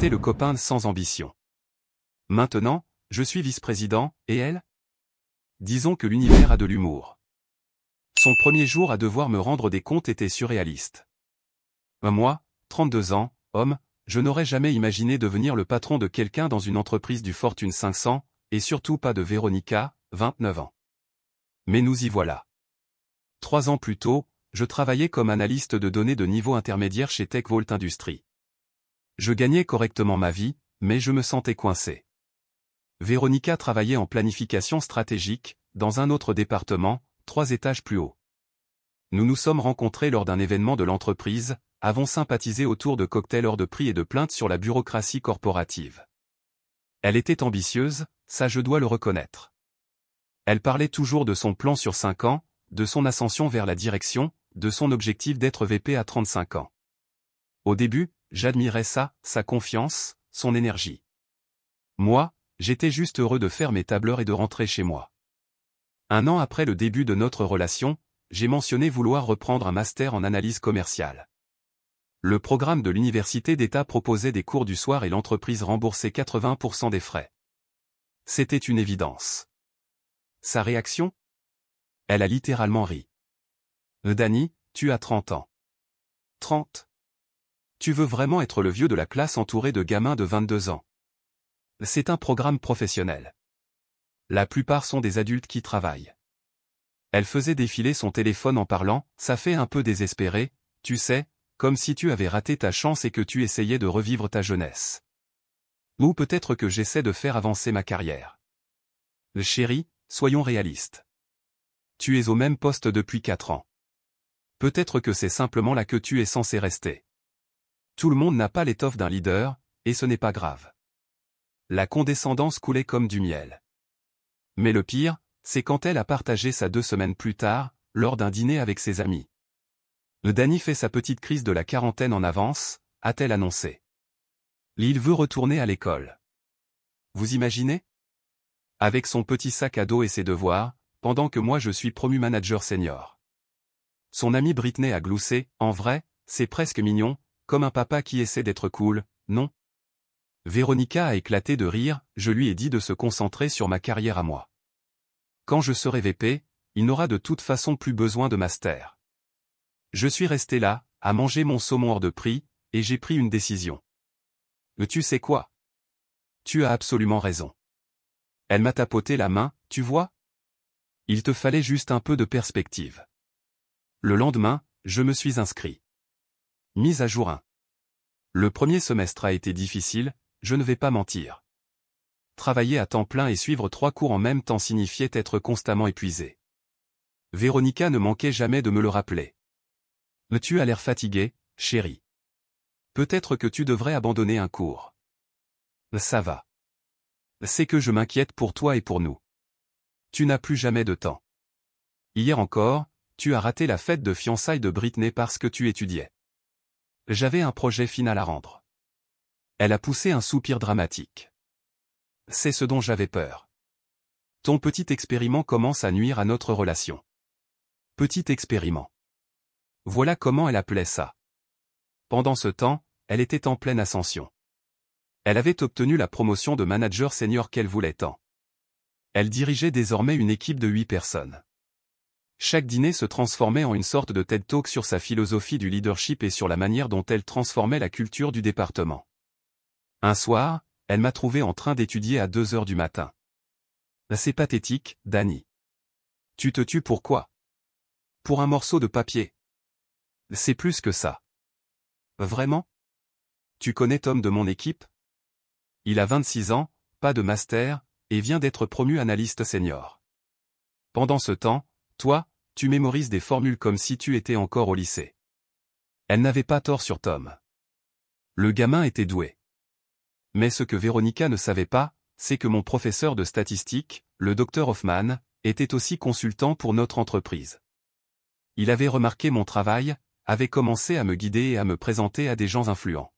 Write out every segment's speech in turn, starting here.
J'étais le copain sans ambition. Maintenant, je suis vice-président, et elle? Disons que l'univers a de l'humour. Son premier jour à devoir me rendre des comptes était surréaliste. Moi, 32 ans, homme, je n'aurais jamais imaginé devenir le patron de quelqu'un dans une entreprise du Fortune 500, et surtout pas de Véronica, 29 ans. Mais nous y voilà. 3 ans plus tôt, je travaillais comme analyste de données de niveau intermédiaire chez TechVault Industries. Je gagnais correctement ma vie, mais je me sentais coincé. Véronica travaillait en planification stratégique, dans un autre département, 3 étages plus haut. Nous nous sommes rencontrés lors d'un événement de l'entreprise, avons sympathisé autour de cocktails hors de prix et de plaintes sur la bureaucratie corporative. Elle était ambitieuse, ça je dois le reconnaître. Elle parlait toujours de son plan sur 5 ans, de son ascension vers la direction, de son objectif d'être VP à 35 ans. Au début, j'admirais ça, sa confiance, son énergie. Moi, j'étais juste heureux de faire mes tableurs et de rentrer chez moi. 1 an après le début de notre relation, j'ai mentionné vouloir reprendre un master en analyse commerciale. Le programme de l'université d'État proposait des cours du soir et l'entreprise remboursait 80% des frais. C'était une évidence. Sa réaction? Elle a littéralement ri. Dany, tu as 30 ans. 30? Tu veux vraiment être le vieux de la classe entouré de gamins de 22 ans? C'est un programme professionnel. La plupart sont des adultes qui travaillent. Elle faisait défiler son téléphone en parlant, ça fait un peu désespéré, tu sais, comme si tu avais raté ta chance et que tu essayais de revivre ta jeunesse. Ou peut-être que j'essaie de faire avancer ma carrière. Chérie, soyons réalistes. Tu es au même poste depuis 4 ans. Peut-être que c'est simplement là que tu es censé rester. Tout le monde n'a pas l'étoffe d'un leader, et ce n'est pas grave. La condescendance coulait comme du miel. Mais le pire, c'est quand elle a partagé ça 2 semaines plus tard, lors d'un dîner avec ses amis. Dany fait sa petite crise de la quarantaine en avance, a-t-elle annoncé. Il veut retourner à l'école. Vous imaginez? Avec son petit sac à dos et ses devoirs, pendant que moi je suis promu manager senior. Son amie Britney a gloussé, en vrai, c'est presque mignon, comme un papa qui essaie d'être cool, non? Véronica a éclaté de rire, je lui ai dit de se concentrer sur ma carrière à moi. Quand je serai VP, il n'aura de toute façon plus besoin de master. Je suis resté là, à manger mon saumon hors de prix, et j'ai pris une décision. Tu sais quoi? Tu as absolument raison. Elle m'a tapoté la main, tu vois? Il te fallait juste un peu de perspective. Le lendemain, je me suis inscrit. Mise à jour 1. Le premier semestre a été difficile, je ne vais pas mentir. Travailler à temps plein et suivre 3 cours en même temps signifiait être constamment épuisé. Véronica ne manquait jamais de me le rappeler. Tu as l'air fatigué, chérie. Peut-être que tu devrais abandonner un cours. Ça va. C'est que je m'inquiète pour toi et pour nous. Tu n'as plus jamais de temps. Hier encore, tu as raté la fête de fiançailles de Britney parce que tu étudiais. J'avais un projet final à rendre. Elle a poussé un soupir dramatique. C'est ce dont j'avais peur. Ton petit expériment commence à nuire à notre relation. Petit expériment. Voilà comment elle appelait ça. Pendant ce temps, elle était en pleine ascension. Elle avait obtenu la promotion de manager senior qu'elle voulait tant. Elle dirigeait désormais une équipe de 8 personnes. Chaque dîner se transformait en une sorte de TED Talk sur sa philosophie du leadership et sur la manière dont elle transformait la culture du département. Un soir, elle m'a trouvé en train d'étudier à 2 heures du matin. C'est pathétique, Dany. Tu te tues pour quoi? Pour un morceau de papier. C'est plus que ça. Vraiment? Tu connais Tom de mon équipe? Il a 26 ans, pas de master, et vient d'être promu analyste senior. Pendant ce temps, toi, tu mémorises des formules comme si tu étais encore au lycée. Elle n'avait pas tort sur Tom. Le gamin était doué. Mais ce que Véronica ne savait pas, c'est que mon professeur de statistique, le Dr Hoffman, était aussi consultant pour notre entreprise. Il avait remarqué mon travail, avait commencé à me guider et à me présenter à des gens influents.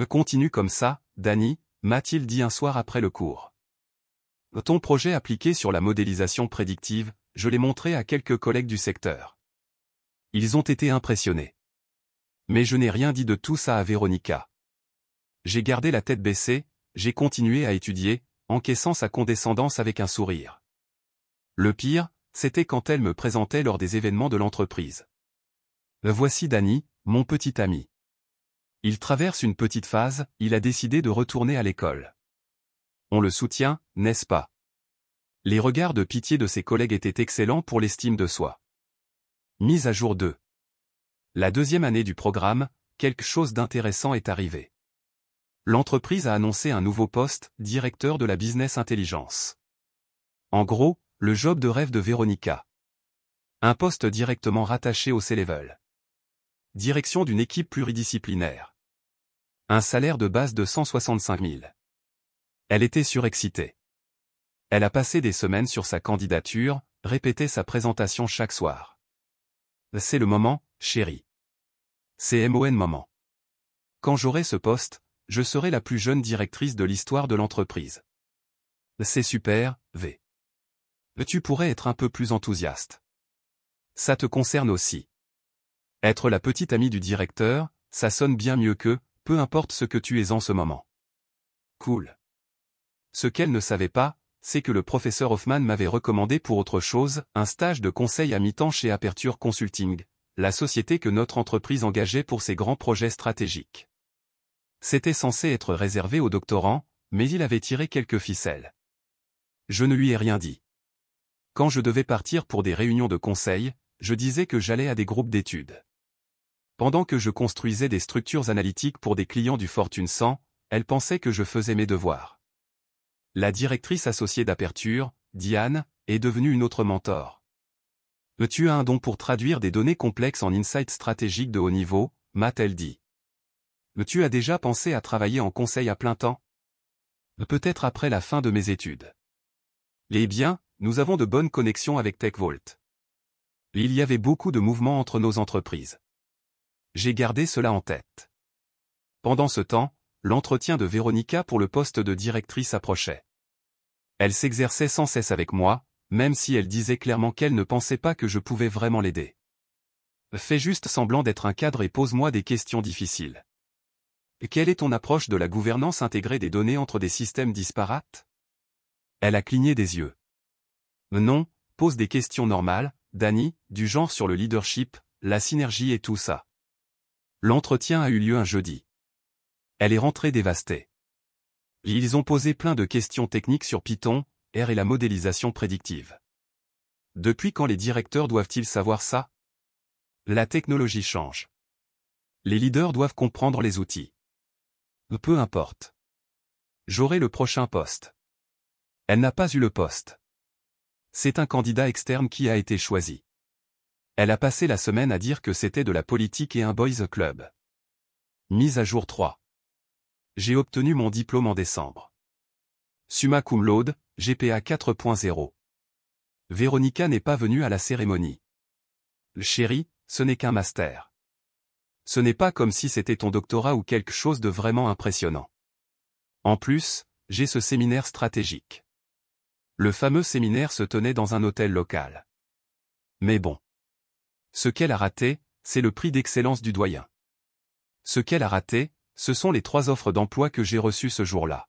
Continue comme ça, Dany, m'a-t-il dit un soir après le cours. Ton projet appliqué sur la modélisation prédictive, je l'ai montré à quelques collègues du secteur. Ils ont été impressionnés. Mais je n'ai rien dit de tout ça à Véronica. J'ai gardé la tête baissée, j'ai continué à étudier, encaissant sa condescendance avec un sourire. Le pire, c'était quand elle me présentait lors des événements de l'entreprise. Voici Danny, mon petit ami. Il traverse une petite phase, il a décidé de retourner à l'école. On le soutient, n'est-ce pas? Les regards de pitié de ses collègues étaient excellents pour l'estime de soi. Mise à jour 2. La deuxième année du programme, quelque chose d'intéressant est arrivé. L'entreprise a annoncé un nouveau poste, directeur de la business intelligence. En gros, le job de rêve de Véronica. Un poste directement rattaché au C-Level. Direction d'une équipe pluridisciplinaire. Un salaire de base de 165 000. Elle était surexcitée. Elle a passé des semaines sur sa candidature, répétait sa présentation chaque soir. C'est le moment, chérie. C'est MON moment. Quand j'aurai ce poste, je serai la plus jeune directrice de l'histoire de l'entreprise. C'est super, V. Tu pourrais être un peu plus enthousiaste. Ça te concerne aussi. Être la petite amie du directeur, ça sonne bien mieux que, peu importe ce que tu es en ce moment. Cool. Ce qu'elle ne savait pas, c'est que le professeur Hoffman m'avait recommandé pour autre chose, un stage de conseil à mi-temps chez Aperture Consulting, la société que notre entreprise engageait pour ses grands projets stratégiques. C'était censé être réservé aux doctorants, mais il avait tiré quelques ficelles. Je ne lui ai rien dit. Quand je devais partir pour des réunions de conseil, je disais que j'allais à des groupes d'études. Pendant que je construisais des structures analytiques pour des clients du Fortune 100, elle pensait que je faisais mes devoirs. La directrice associée d'Aperture, Diane, est devenue une autre mentor. Tu as un don pour traduire des données complexes en insights stratégiques de haut niveau, m'a-t-elle dit. Tu as déjà pensé à travailler en conseil à plein temps? Peut-être après la fin de mes études. Eh bien, nous avons de bonnes connexions avec TechVault. Il y avait beaucoup de mouvements entre nos entreprises. J'ai gardé cela en tête. Pendant ce temps, l'entretien de Véronica pour le poste de directrice approchait. Elle s'exerçait sans cesse avec moi, même si elle disait clairement qu'elle ne pensait pas que je pouvais vraiment l'aider. Fais juste semblant d'être un cadre et pose-moi des questions difficiles. Quelle est ton approche de la gouvernance intégrée des données entre des systèmes disparates? Elle a cligné des yeux. Non, pose des questions normales, Danny, du genre sur le leadership, la synergie et tout ça. L'entretien a eu lieu un jeudi. Elle est rentrée dévastée. Ils ont posé plein de questions techniques sur Python, R et la modélisation prédictive. Depuis quand les directeurs doivent-ils savoir ça? La technologie change. Les leaders doivent comprendre les outils. Peu importe. J'aurai le prochain poste. Elle n'a pas eu le poste. C'est un candidat externe qui a été choisi. Elle a passé la semaine à dire que c'était de la politique et un boys club. Mise à jour 3. J'ai obtenu mon diplôme en décembre. Summa cum laude, GPA 4.0. Véronica n'est pas venue à la cérémonie. Chérie, ce n'est qu'un master. Ce n'est pas comme si c'était ton doctorat ou quelque chose de vraiment impressionnant. En plus, j'ai ce séminaire stratégique. Le fameux séminaire se tenait dans un hôtel local. Mais bon. Ce qu'elle a raté, c'est le prix d'excellence du doyen. Ce qu'elle a raté, ce sont les 3 offres d'emploi que j'ai reçues ce jour-là.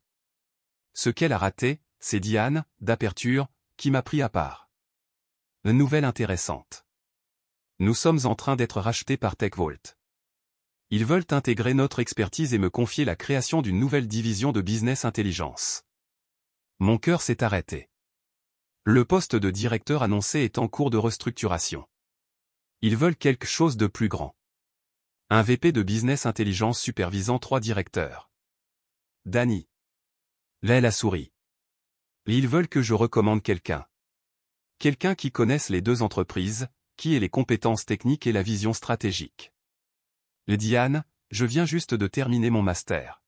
Ce qu'elle a raté, c'est Diane, d'Aperture, qui m'a pris à part. Une nouvelle intéressante. Nous sommes en train d'être rachetés par TechVault. Ils veulent intégrer notre expertise et me confier la création d'une nouvelle division de business intelligence. Mon cœur s'est arrêté. Le poste de directeur annoncé est en cours de restructuration. Ils veulent quelque chose de plus grand. Un VP de business intelligence supervisant 3 directeurs. Danny. Là elle a souri. Ils veulent que je recommande quelqu'un. Quelqu'un qui connaisse les 2 entreprises, qui ait les compétences techniques et la vision stratégique. Diane, je viens juste de terminer mon master.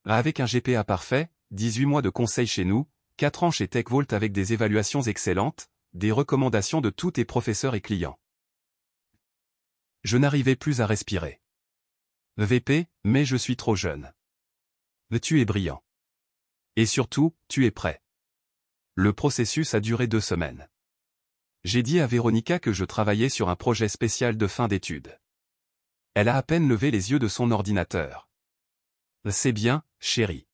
Avec un GPA parfait, 18 mois de conseil chez nous, 4 ans chez TechVault avec des évaluations excellentes, des recommandations de tous tes professeurs et clients. Je n'arrivais plus à respirer. VP, mais je suis trop jeune. Tu es brillant. Et surtout, tu es prêt. Le processus a duré 2 semaines. J'ai dit à Véronica que je travaillais sur un projet spécial de fin d'études. Elle a à peine levé les yeux de son ordinateur. C'est bien, chérie.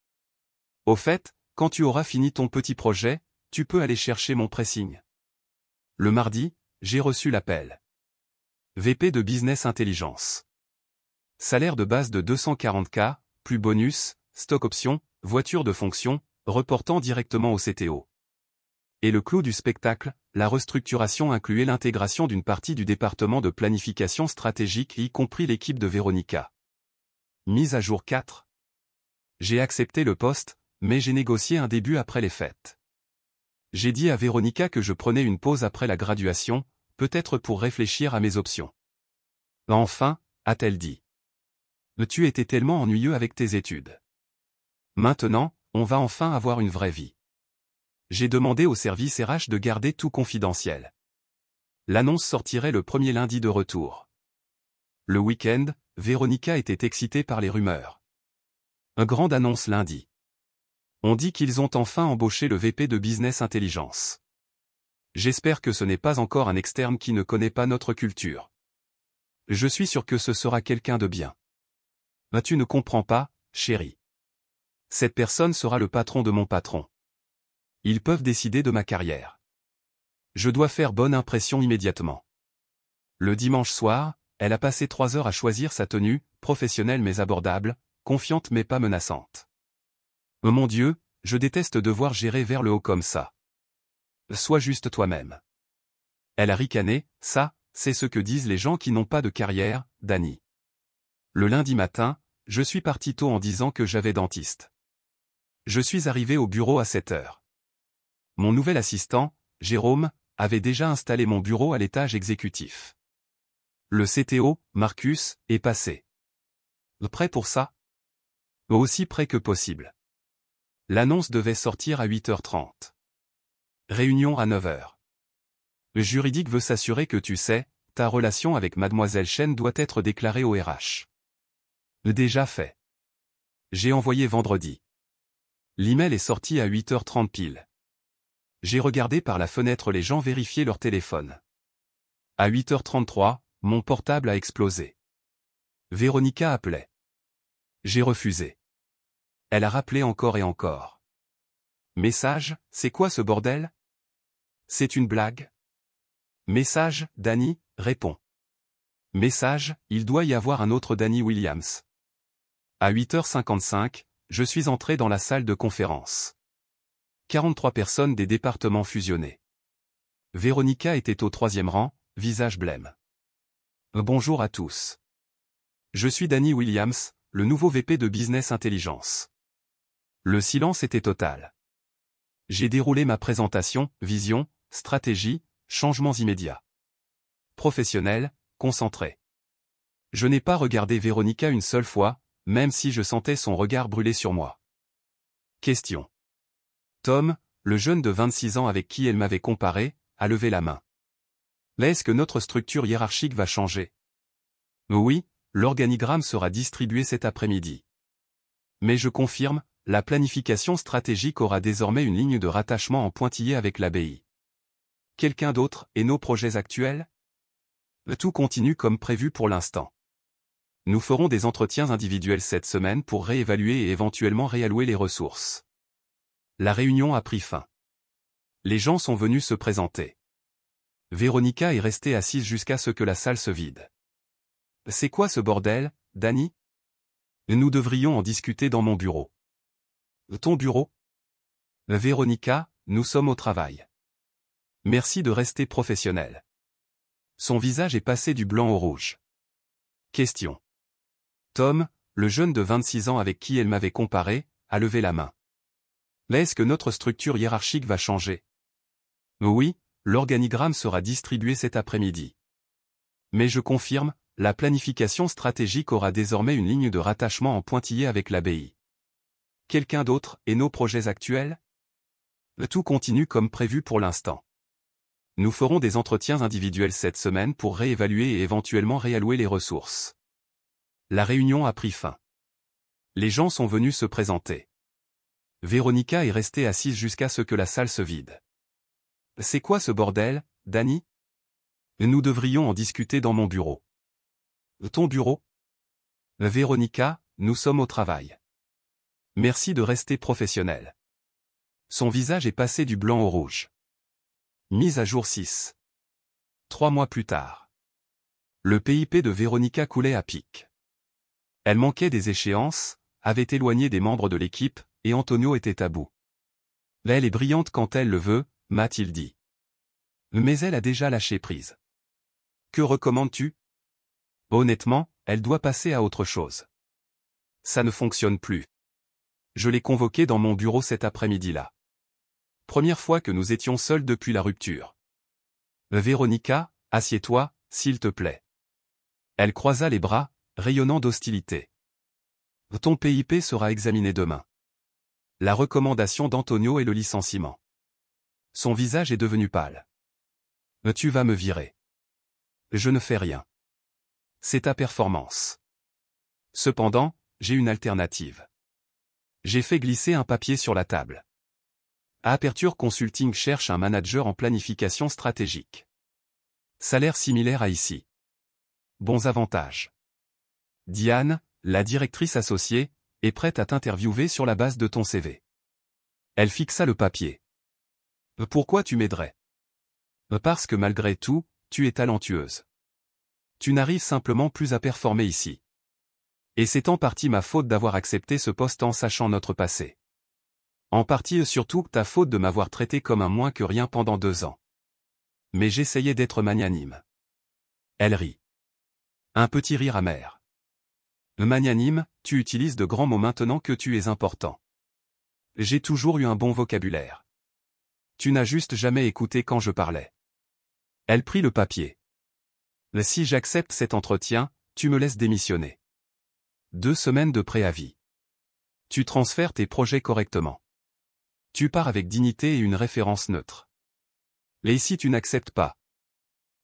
Au fait, quand tu auras fini ton petit projet, tu peux aller chercher mon pressing. Le mardi, j'ai reçu l'appel. VP de Business Intelligence. Salaire de base de 240K, plus bonus, stock option, voiture de fonction, reportant directement au CTO. Et le clou du spectacle, la restructuration incluait l'intégration d'une partie du département de planification stratégique y compris l'équipe de Véronica. Mise à jour 4. J'ai accepté le poste, mais j'ai négocié un début après les fêtes. J'ai dit à Véronica que je prenais une pause après la graduation, peut-être pour réfléchir à mes options. Enfin, a-t-elle dit. Tu étais tellement ennuyeux avec tes études. Maintenant, on va enfin avoir une vraie vie. J'ai demandé au service RH de garder tout confidentiel. L'annonce sortirait le premier lundi de retour. Le week-end, Véronica était excitée par les rumeurs. Une grande annonce lundi. On dit qu'ils ont enfin embauché le VP de Business Intelligence. J'espère que ce n'est pas encore un externe qui ne connaît pas notre culture. Je suis sûr que ce sera quelqu'un de bien. Mais tu ne comprends pas, chérie. Cette personne sera le patron de mon patron. Ils peuvent décider de ma carrière. Je dois faire bonne impression immédiatement. Le dimanche soir, elle a passé 3 heures à choisir sa tenue, professionnelle mais abordable, confiante mais pas menaçante. Oh mon Dieu, je déteste devoir gérer vers le haut comme ça. Sois juste toi-même. Elle a ricané, ça, c'est ce que disent les gens qui n'ont pas de carrière, Dani. Le lundi matin, je suis parti tôt en disant que j'avais dentiste. Je suis arrivé au bureau à 7 heures. Mon nouvel assistant, Jérôme, avait déjà installé mon bureau à l'étage exécutif. Le CTO, Marcus, est passé. Prêt pour ça? Aussi prêt que possible. L'annonce devait sortir à 8h30. Réunion à 9h. Le juridique veut s'assurer que tu sais, ta relation avec Mademoiselle Chen doit être déclarée au RH. Déjà fait. J'ai envoyé vendredi. L'email est sorti à 8h30 pile. J'ai regardé par la fenêtre les gens vérifier leur téléphone. À 8h33, mon portable a explosé. Véronica appelait. J'ai refusé. Elle a rappelé encore et encore. Message, c'est quoi ce bordel? C'est une blague? Message, Dani, réponds. Message, il doit y avoir un autre Dani Williams. À 8h55, je suis entré dans la salle de conférence. 43 personnes des départements fusionnés. Véronica était au 3e rang, visage blême. Bonjour à tous. Je suis Dani Williams, le nouveau VP de Business Intelligence. Le silence était total. J'ai déroulé ma présentation, vision, stratégie, changements immédiats. Professionnel, concentré. Je n'ai pas regardé Véronica une seule fois, même si je sentais son regard brûler sur moi. Question. Tom, le jeune de 26 ans avec qui elle m'avait comparé, a levé la main. Est-ce que notre structure hiérarchique va changer? Oui, l'organigramme sera distribué cet après-midi. Mais je confirme, la planification stratégique aura désormais une ligne de rattachement en pointillé avec l'ABI. Quelqu'un d'autre et nos projets actuels? Tout continue comme prévu pour l'instant. Nous ferons des entretiens individuels cette semaine pour réévaluer et éventuellement réallouer les ressources. La réunion a pris fin. Les gens sont venus se présenter. Véronica est restée assise jusqu'à ce que la salle se vide. C'est quoi ce bordel, Dani? Nous devrions en discuter dans mon bureau. Ton bureau? Véronica, nous sommes au travail. Merci de rester professionnel. Son visage est passé du blanc au rouge. Question. Tom, le jeune de 26 ans avec qui elle m'avait comparé, a levé la main. Est-ce que notre structure hiérarchique va changer? Oui, l'organigramme sera distribué cet après-midi. Mais je confirme, la planification stratégique aura désormais une ligne de rattachement en pointillé avec l'ABI. Quelqu'un d'autre et nos projets actuels? Tout continue comme prévu pour l'instant. Nous ferons des entretiens individuels cette semaine pour réévaluer et éventuellement réallouer les ressources. La réunion a pris fin. Les gens sont venus se présenter. Véronica est restée assise jusqu'à ce que la salle se vide. C'est quoi ce bordel, Dani? Nous devrions en discuter dans mon bureau. Ton bureau? Véronica, nous sommes au travail. Merci de rester professionnel. Son visage est passé du blanc au rouge. Mise à jour 6. 3 mois plus tard. Le PIP de Véronica coulait à pic. Elle manquait des échéances, avait éloigné des membres de l'équipe, et Antonio était à bout. Elle est brillante quand elle le veut, m'a-t-il dit. Mais elle a déjà lâché prise. Que recommandes-tu? Honnêtement, elle doit passer à autre chose. Ça ne fonctionne plus. Je l'ai convoquée dans mon bureau cet après-midi-là. Première fois que nous étions seuls depuis la rupture. Véronica, assieds-toi, s'il te plaît. Elle croisa les bras, rayonnant d'hostilité. Ton PIP sera examiné demain. La recommandation d'Antonio est le licenciement. Son visage est devenu pâle. Tu vas me virer. Je ne fais rien. C'est ta performance. Cependant, j'ai une alternative. J'ai fait glisser un papier sur la table. Aperture Consulting cherche un manager en planification stratégique. Salaire similaire à ici. Bons avantages. Diane, la directrice associée, est prête à t'interviewer sur la base de ton CV. Elle fixa le papier. Pourquoi tu m'aiderais? Parce que malgré tout, tu es talentueuse. Tu n'arrives simplement plus à performer ici. Et c'est en partie ma faute d'avoir accepté ce poste en sachant notre passé. En partie surtout ta faute de m'avoir traité comme un moins que rien pendant 2 ans. Mais j'essayais d'être magnanime. Elle rit. Un petit rire amer. Magnanime, tu utilises de grands mots maintenant que tu es important. J'ai toujours eu un bon vocabulaire. Tu n'as juste jamais écouté quand je parlais. Elle prit le papier. Si j'accepte cet entretien, tu me laisses démissionner. 2 semaines de préavis. Tu transfères tes projets correctement. Tu pars avec dignité et une référence neutre. Et si tu n'acceptes pas?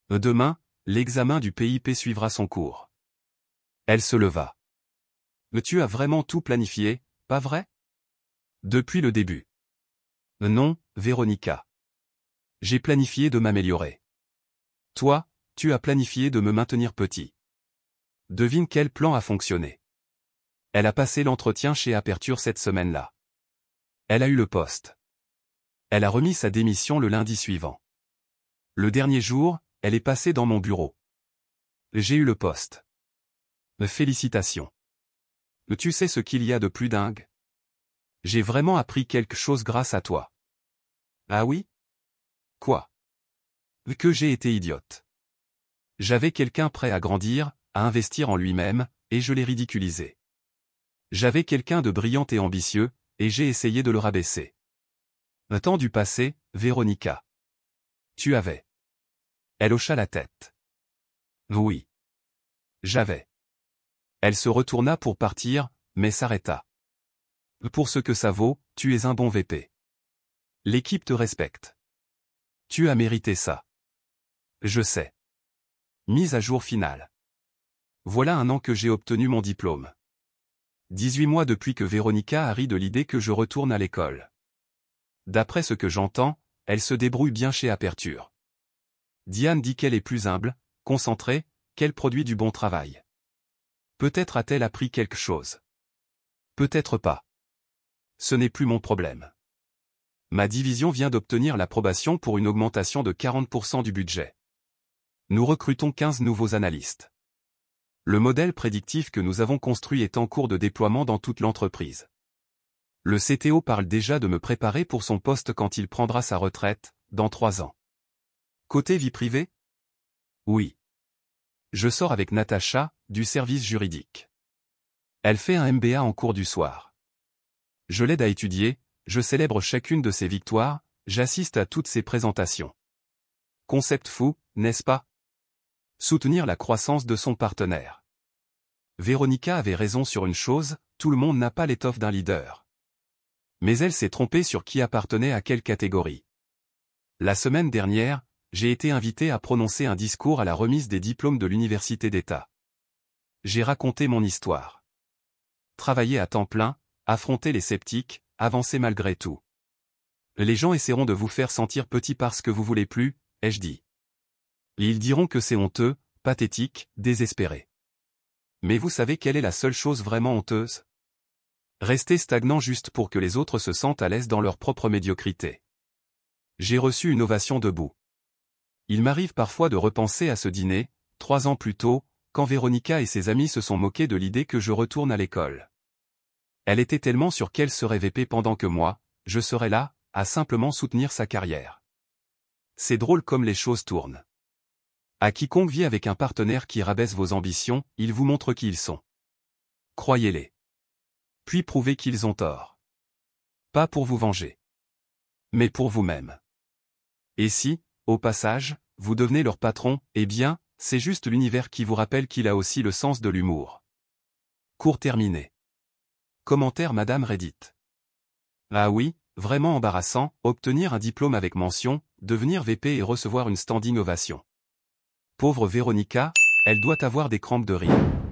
Demain, l'examen du PIP suivra son cours. Elle se leva. Tu as vraiment tout planifié, pas vrai? Depuis le début. Non, Véronica. J'ai planifié de m'améliorer. Toi, tu as planifié de me maintenir petit. Devine quel plan a fonctionné. Elle a passé l'entretien chez Aperture cette semaine-là. Elle a eu le poste. Elle a remis sa démission le lundi suivant. Le dernier jour, elle est passée dans mon bureau. J'ai eu le poste. Félicitations. Tu sais ce qu'il y a de plus dingue? J'ai vraiment appris quelque chose grâce à toi. Ah oui? Quoi? Que j'ai été idiote. J'avais quelqu'un prêt à grandir, à investir en lui-même, et je l'ai ridiculisé. J'avais quelqu'un de brillant et ambitieux, et j'ai essayé de le rabaisser. Un temps du passé, Véronica. Tu avais. Elle hocha la tête. Oui. J'avais. Elle se retourna pour partir, mais s'arrêta. Pour ce que ça vaut, tu es un bon VP. L'équipe te respecte. Tu as mérité ça. Je sais. Mise à jour finale. Voilà 1 an que j'ai obtenu mon diplôme. 18 mois depuis que Véronica a ri de l'idée que je retourne à l'école. D'après ce que j'entends, elle se débrouille bien chez Aperture. Diane dit qu'elle est plus humble, concentrée, qu'elle produit du bon travail. Peut-être a-t-elle appris quelque chose. Peut-être pas. Ce n'est plus mon problème. Ma division vient d'obtenir l'approbation pour une augmentation de 40% du budget. Nous recrutons 15 nouveaux analystes. Le modèle prédictif que nous avons construit est en cours de déploiement dans toute l'entreprise. Le CTO parle déjà de me préparer pour son poste quand il prendra sa retraite, dans 3 ans. Côté vie privée? Oui. Je sors avec Natacha, du service juridique. Elle fait un MBA en cours du soir. Je l'aide à étudier, je célèbre chacune de ses victoires, j'assiste à toutes ses présentations. Concept fou, n'est-ce pas? Soutenir la croissance de son partenaire. Véronica avait raison sur une chose, tout le monde n'a pas l'étoffe d'un leader. Mais elle s'est trompée sur qui appartenait à quelle catégorie. La semaine dernière, j'ai été invité à prononcer un discours à la remise des diplômes de l'Université d'État. J'ai raconté mon histoire. Travailler à temps plein, affronter les sceptiques, avancer malgré tout. Les gens essaieront de vous faire sentir petit parce que vous voulez plus, ai-je dit. Et ils diront que c'est honteux, pathétique, désespéré. Mais vous savez quelle est la seule chose vraiment honteuse? Rester stagnant juste pour que les autres se sentent à l'aise dans leur propre médiocrité. J'ai reçu une ovation debout. Il m'arrive parfois de repenser à ce dîner, 3 ans plus tôt, quand Véronica et ses amis se sont moqués de l'idée que je retourne à l'école. Elle était tellement sûre qu'elle serait VP pendant que moi, je serais là, à simplement soutenir sa carrière. C'est drôle comme les choses tournent. À quiconque vit avec un partenaire qui rabaisse vos ambitions, ils vous montrent qui ils sont. Croyez-les. Puis prouvez qu'ils ont tort. Pas pour vous venger. Mais pour vous-même. Et si, au passage, vous devenez leur patron, eh bien, c'est juste l'univers qui vous rappelle qu'il a aussi le sens de l'humour. Cours terminé. Commentaire Madame Reddit. Ah oui, vraiment embarrassant, obtenir un diplôme avec mention, devenir VP et recevoir une standing ovation. Pauvre Véronica, elle doit avoir des crampes de rire.